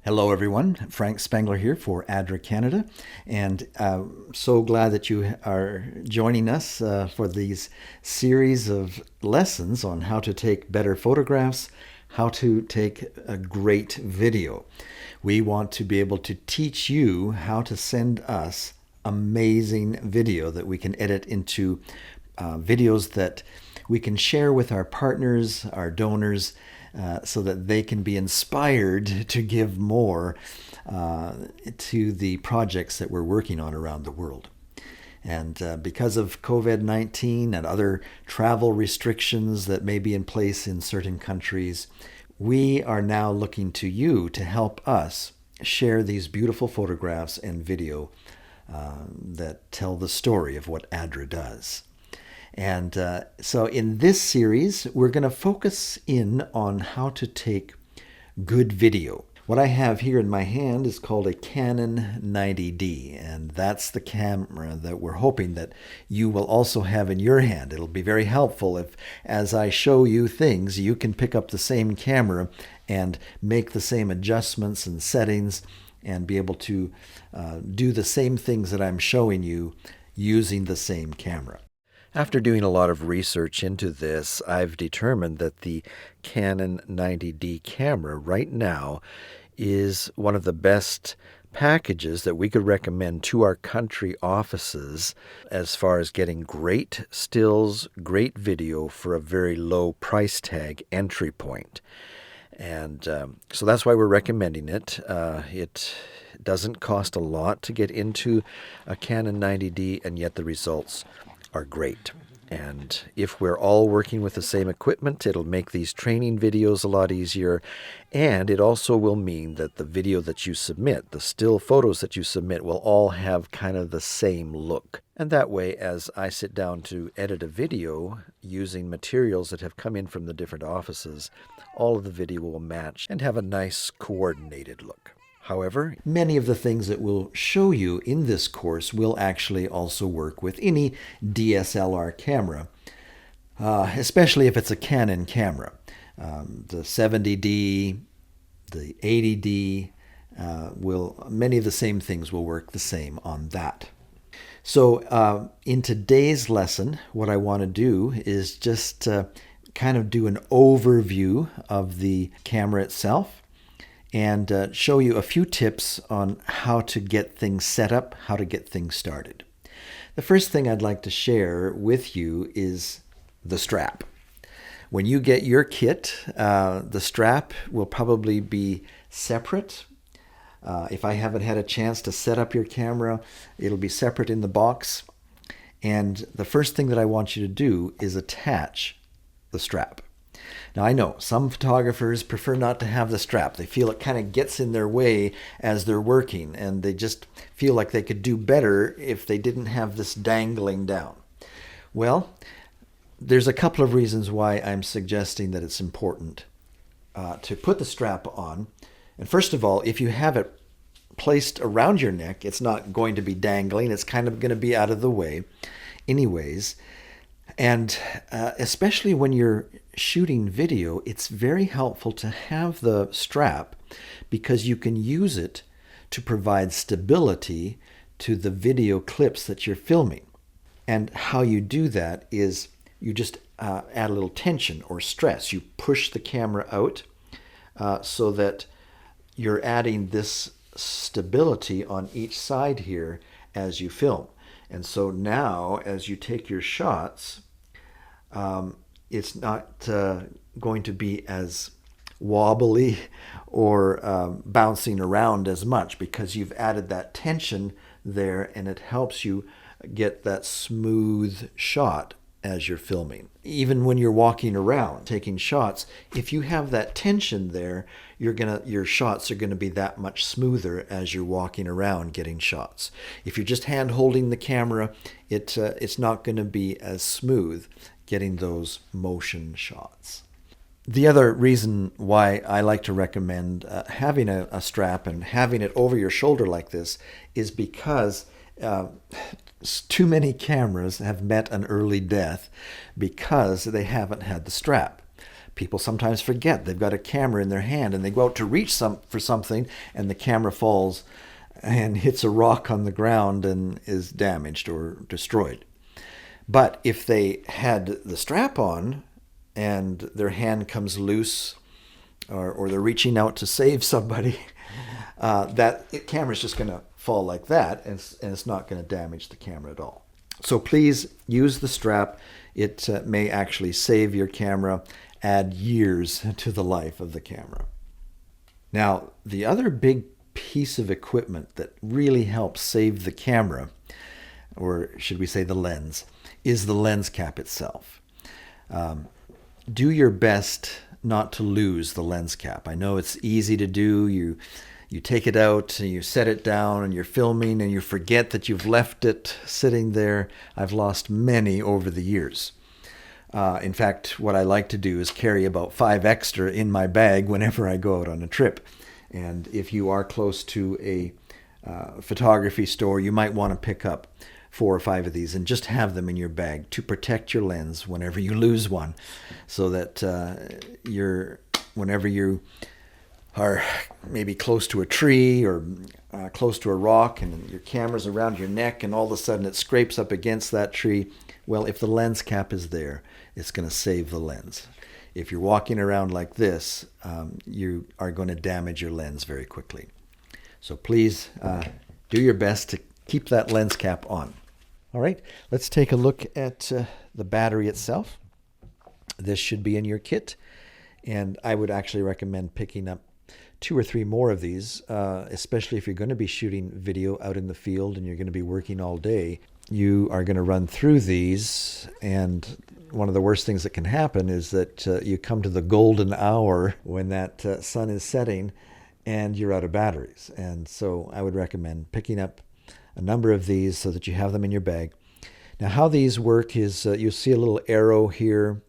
Hello, everyone. Frank Spengler here for ADRA Canada, and so glad that you are joining us for these series of lessons on how to take better photographs, how to take a great video. We want to be able to teach you how to send us amazing video that we can edit into videos that we can share with our partners, our donors, so that they can be inspired to give more to the projects that we're working on around the world. And because of COVID-19 and other travel restrictions that may be in place in certain countries, we are now looking to you to help us share these beautiful photographs and video that tell the story of what ADRA does. And so in this series, we're going to focus in on how to take good video. What I have here in my hand is called a Canon 90D, and that's the camera that we're hoping that you will also have in your hand. It'll be very helpful if, as I show you things, you can pick up the same camera and make the same adjustments and settings and be able to do the same things that I'm showing you using the same camera. After doing a lot of research into this, I've determined that the Canon 90D camera right now is one of the best packages that we could recommend to our country offices as far as getting great stills, great video for a very low price tag entry point. And so that's why we're recommending it. It doesn't cost a lot to get into a Canon 90D, and yet the results are great. And if we're all working with the same equipment, it'll make these training videos a lot easier. And it also will mean that the video that you submit, the still photos that you submit, will all have kind of the same look. And that way, as I sit down to edit a video using materials that have come in from the different offices, all of the video will match and have a nice coordinated look. However, many of the things that we'll show you in this course will actually also work with any DSLR camera, especially if it's a Canon camera. The 70D, the 80D, many of the same things will work the same on that. So in today's lesson, what I want to do is just kind of do an overview of the camera itself, and show you a few tips on how to get things set up, how to get things started. The first thing I'd like to share with you is the strap. When you get your kit, the strap will probably be separate. If I haven't had a chance to set up your camera, it'll be separate in the box. And the first thing that I want you to do is attach the strap. Now, I know some photographers prefer not to have the strap. They feel it kind of gets in their way as they're working, and they just feel like they could do better if they didn't have this dangling down. Well, there's a couple of reasons why I'm suggesting that it's important to put the strap on. And first of all, if you have it placed around your neck, it's not going to be dangling. It's kind of going to be out of the way anyways. And especially when you're shooting video, it's very helpful to have the strap because you can use it to provide stability to the video clips that you're filming. And how you do that is you just add a little tension or stress. You push the camera out so that you're adding this stability on each side here as you film. And so now, as you take your shots, it's not going to be as wobbly or bouncing around as much because you've added that tension there, and it helps you get that smooth shot as you're filming. Even when you're walking around taking shots, if you have that tension there, your shots are going to be that much smoother as you're walking around getting shots. If you're just hand holding the camera, it's not going to be as smooth getting those motion shots. The other reason why I like to recommend having a strap and having it over your shoulder like this is because too many cameras have met an early death because they haven't had the strap. People sometimes forget they've got a camera in their hand and they go out to reach for something and the camera falls and hits a rock on the ground and is damaged or destroyed. But if they had the strap on and their hand comes loose or they're reaching out to save somebody, that camera is just going to fall like that, and it's not going to damage the camera at all. So please use the strap. It may actually save your camera, add years to the life of the camera. Now, the other big piece of equipment that really helps save the camera, or should we say the lens, is the lens cap itself. Do your best not to lose the lens cap. I know it's easy to do. You take it out and you set it down and you're filming and you forget that you've left it sitting there. I've lost many over the years. In fact, what I like to do is carry about 5 extra in my bag whenever I go out on a trip. And if you are close to a photography store, you might want to pick up 4 or 5 of these and just have them in your bag to protect your lens whenever you lose one, so that whenever you are maybe close to a tree or close to a rock and your camera's around your neck and all of a sudden it scrapes up against that tree, well, if the lens cap is there, it's going to save the lens. If you're walking around like this, you are going to damage your lens very quickly. So please do your best to keep that lens cap on. All right, let's take a look at the battery itself. This should be in your kit, and I would actually recommend picking up 2 or 3 more of these, especially if you're going to be shooting video out in the field and you're going to be working all day. You are going to run through these, and one of the worst things that can happen is that you come to the golden hour when that sun is setting and you're out of batteries. And so I would recommend picking up a number of these so that you have them in your bag. Now, how these work is you'll see a little arrow here,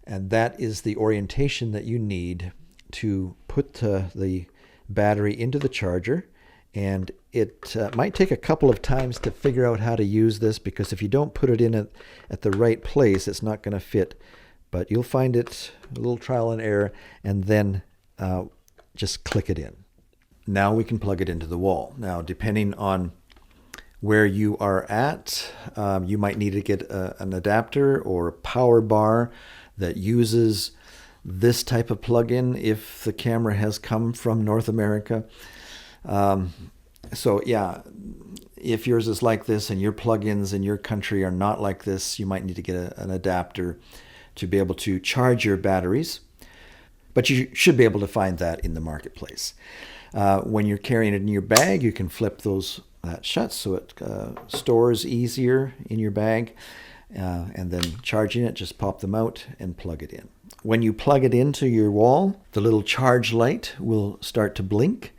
and that is the orientation that you need to put the battery into the charger. And it might take a couple of times to figure out how to use this, because if you don't put it in at the right place, it's not going to fit. But you'll find it a little trial and error, and then just click it in. Now we can plug it into the wall. Now, depending on where you are at, you might need to get an adapter or a power bar that uses this type of plug-in if the camera has come from North America. So yeah, if yours is like this and your plugins in your country are not like this, you might need to get an adapter to be able to charge your batteries. But you should be able to find that in the marketplace. When you're carrying it in your bag, you can flip that shut so it stores easier in your bag. And then charging it, just pop them out and plug it in. When you plug it into your wall, the little charge light will start to blink.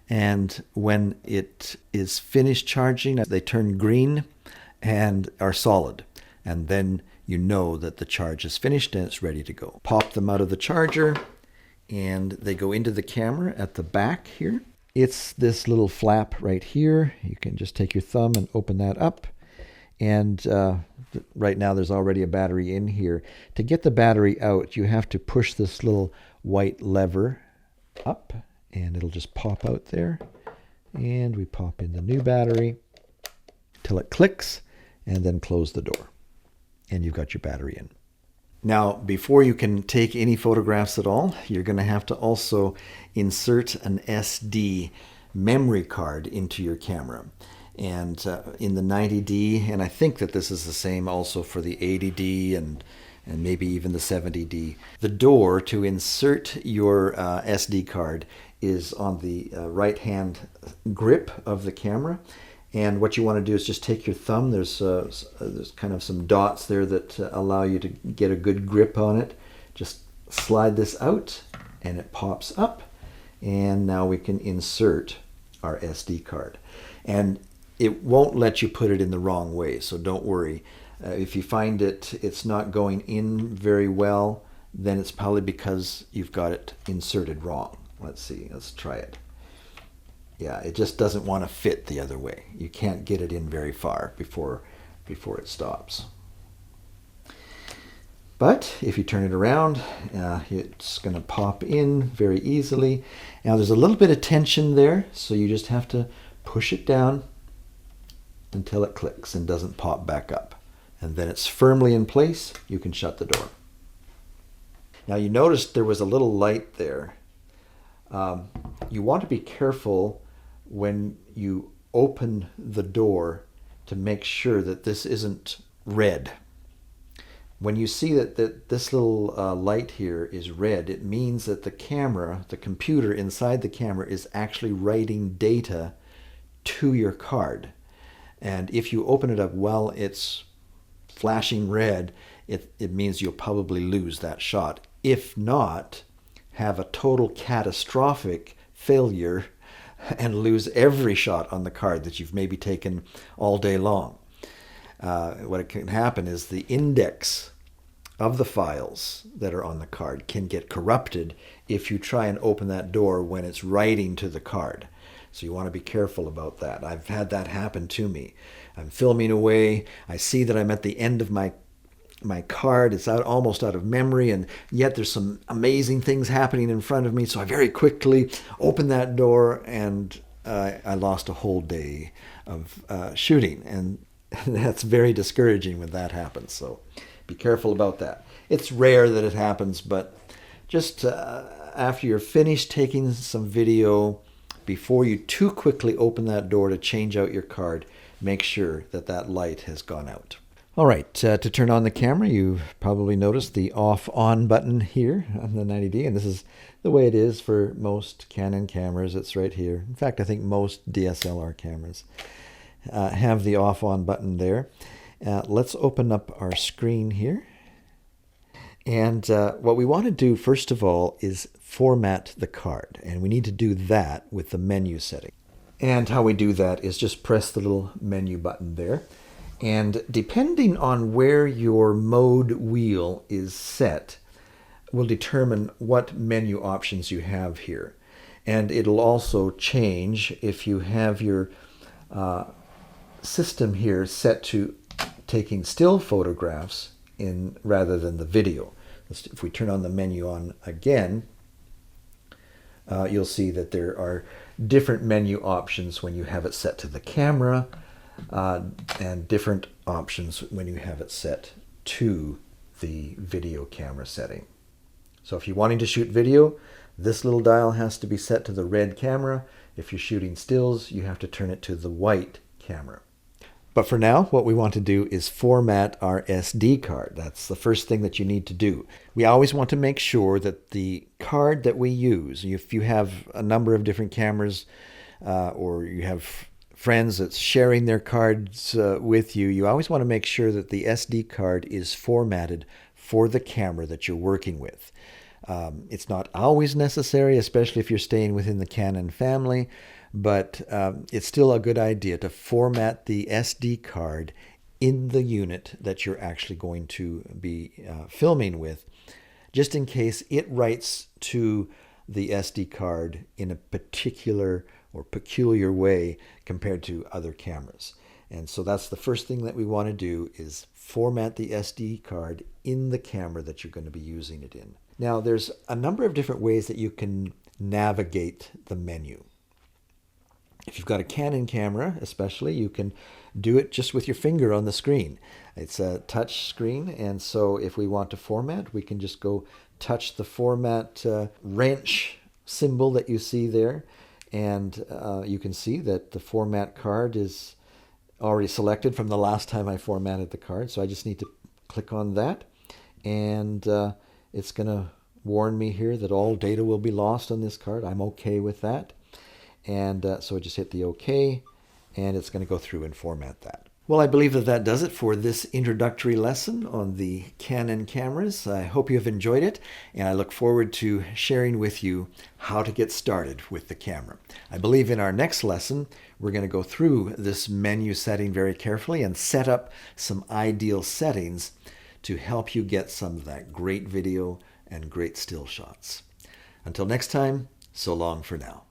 And when it is finished charging, they turn green and are solid. And then you know that the charge is finished and it's ready to go. Pop them out of the charger and they go into the camera at the back here. It's this little flap right here. You can just take your thumb and open that up. And right now there's already a battery in here. To get the battery out, you have to push this little white lever up, and it'll just pop out there. And we pop in the new battery till it clicks, and then close the door. And you've got your battery in. Now, before you can take any photographs at all, you're going to have to also insert an SD memory card into your camera. And in the 90D, and I think that this is the same also for the 80D and maybe even the 70D, the door to insert your SD card is on the right-hand grip of the camera. And what you want to do is just take your thumb. There's kind of some dots there that allow you to get a good grip on it. Just slide this out and it pops up. And now we can insert our SD card. And it won't let you put it in the wrong way, so don't worry. If you find it's not going in very well, then it's probably because you've got it inserted wrong. Let's see, let's try it. Yeah, it just doesn't want to fit the other way. You can't get it in very far before it stops. But if you turn it around, it's going to pop in very easily. Now there's a little bit of tension there, so you just have to push it down until it clicks and doesn't pop back up. And then it's firmly in place. You can shut the door. Now you noticed there was a little light there. You want to be careful when you open the door to make sure that this isn't red. When you see that this little light here is red, it means that the camera, the computer inside the camera, is actually writing data to your card. And if you open it up while it's flashing red, it means you'll probably lose that shot. If not, have a total catastrophic failure and lose every shot on the card that you've maybe taken all day long. What can happen is the index of the files that are on the card can get corrupted if you try and open that door when it's writing to the card. So you want to be careful about that. I've had that happen to me. I'm filming away. I see that I'm at the end of my card. It's almost out of memory, and yet there's some amazing things happening in front of me. So I very quickly open that door, and I lost a whole day of shooting. And that's very discouraging when that happens. So be careful about that. It's rare that it happens, but just after you're finished taking some video, before you too quickly open that door to change out your card, make sure that that light has gone out. All right, to turn on the camera, you've probably noticed the off-on button here on the 90D, and this is the way it is for most Canon cameras. It's right here. In fact, I think most DSLR cameras have the off-on button there. Let's open up our screen here. And what we want to do, first of all, is format the card. And we need to do that with the menu setting. And how we do that is just press the little menu button there. And depending on where your mode wheel is set, will determine what menu options you have here. And it'll also change if you have your system here set to taking still photographs in rather than the video. If we turn on the menu on again, you'll see that there are different menu options when you have it set to the camera, and different options when you have it set to the video camera setting. So if you're wanting to shoot video, this little dial has to be set to the red camera. If you're shooting stills, you have to turn it to the white camera. But for now, what we want to do is format our SD card. That's the first thing that you need to do. We always want to make sure that the card that we use, if you have a number of different cameras or you have friends that's sharing their cards with you, you always want to make sure that the SD card is formatted for the camera that you're working with. It's not always necessary, especially if you're staying within the Canon family, but it's still a good idea to format the SD card in the unit that you're actually going to be filming with, just in case it writes to the SD card in a particular or peculiar way compared to other cameras. And so that's the first thing that we want to do, is format the SD card in the camera that you're going to be using it in. Now, there's a number of different ways that you can navigate the menu. If you've got a Canon camera, especially, you can do it just with your finger on the screen. It's a touch screen, and so if we want to format, we can just go touch the format wrench symbol that you see there, and you can see that the format card is already selected from the last time I formatted the card. So I just need to click on that, and it's going to warn me here that all data will be lost on this card. I'm okay with that. And so I just hit the OK, and it's going to go through and format that. Well, I believe that that does it for this introductory lesson on the Canon cameras. I hope you have enjoyed it, and I look forward to sharing with you how to get started with the camera. I believe in our next lesson, we're going to go through this menu setting very carefully and set up some ideal settings to help you get some of that great video and great still shots. Until next time, so long for now.